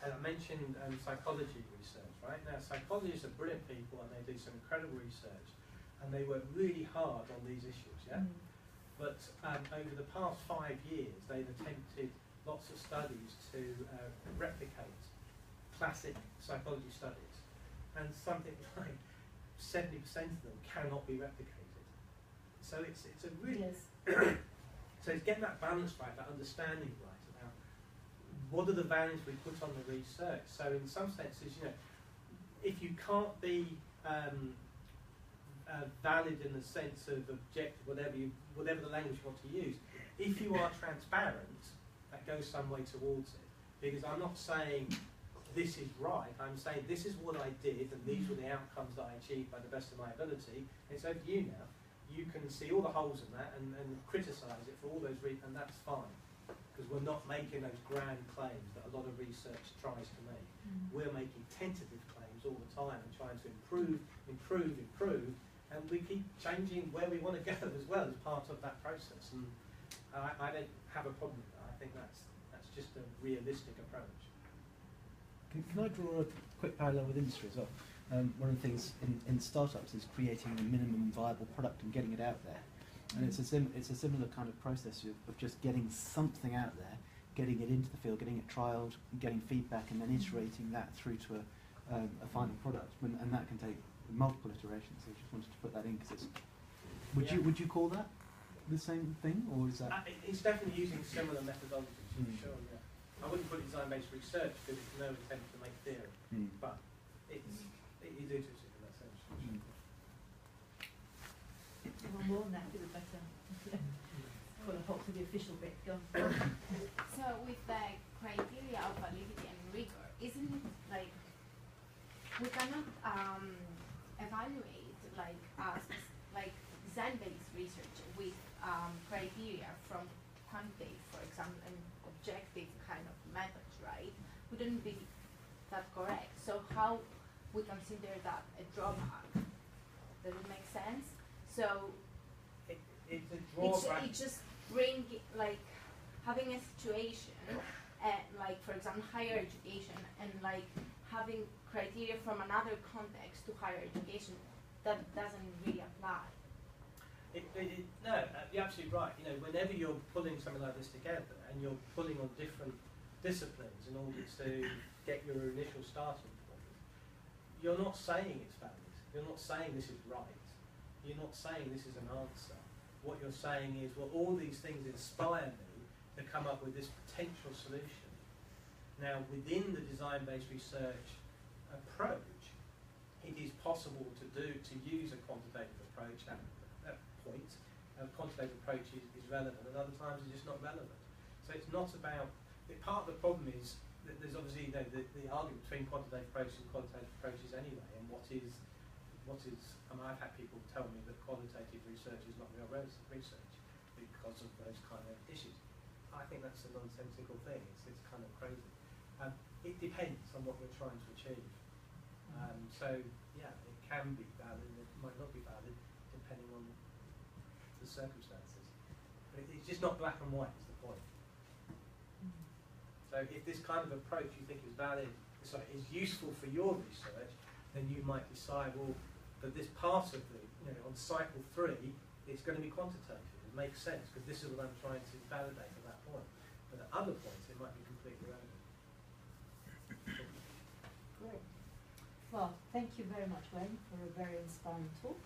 and I mentioned psychology research, right? Now, psychologists are brilliant people and they do some incredible research and they work really hard on these issues, yeah? But over the past 5 years, they've attempted lots of studies to replicate classic psychology studies, and something like 70% of them cannot be replicated. So it's a really... Yes. So it's getting that balance right, that understanding right about what are the values we put on the research. So in some senses, if you can't be valid in the sense of objective, whatever the language you want to use, if you are transparent, that goes some way towards it. Because I'm not saying this is right, I'm saying this is what I did and these were the outcomes that I achieved by the best of my ability. It's over to you now. You can see all the holes in that and criticise it for all those reasons, and that's fine. Because we're not making those grand claims that a lot of research tries to make. We're making tentative claims all the time and trying to improve, and we keep changing where we want to go as well as part of that process. And I don't have a problem with that. I think that's just a realistic approach. Can I draw a quick parallel with industry as well? One of the things in startups is creating a minimum viable product and getting it out there. And it's a similar kind of process of just getting something out there, getting it into the field, getting it trialled, getting feedback, and then iterating that through to a final product. And that can take multiple iterations. So I just wanted to put that in because it's... Would you call that the same thing, or is that... It's definitely using similar methodologies, for sure, yeah. I wouldn't put it design-based research because it's no attempt to make theory, but it is iterative in that sense. Well, more than that, the better. Call a halt to the official bit. Go on. So with the criteria of validity and rigor, isn't it like we cannot evaluate like design-based research with criteria from quantitative, for example, and objective kind of methods, right? Wouldn't be that correct. So how we consider that a drawback? Does it make sense? So It's a drawback. it just bring like having a situation like for example higher education and like having criteria from another context to higher education that doesn't really apply. No, you're absolutely right. You know, whenever you're pulling something like this together and you're pulling on different disciplines in order to get your initial starting point, you're not saying it's valid. You're not saying this is right. You're not saying this is an answer. What you're saying is, well, all these things inspire me to come up with this potential solution. Now, within the design-based research approach, it is possible to use a quantitative approach at that point. A quantitative approach is relevant, and other times it's just not relevant. So it's not about, part of the problem is that there's obviously the argument between quantitative approaches and qualitative approaches anyway, and what is, I mean, I've had people tell me that qualitative research is not real research because of those kind of issues. I think that's a nonsensical thing. It's kind of crazy. It depends on what we're trying to achieve. So yeah, it can be valid, it might not be valid, depending on the circumstances. But it's just not black and white, is the point. So if this kind of approach you think is valid, is useful for your research, then you might decide, well, that this part of the, on cycle 3, it's going to be quantitative. It makes sense because this is what I'm trying to validate at that point. But at other points, it might be completely irrelevant. Great. Well, thank you very much, Wayne, for a very inspiring talk.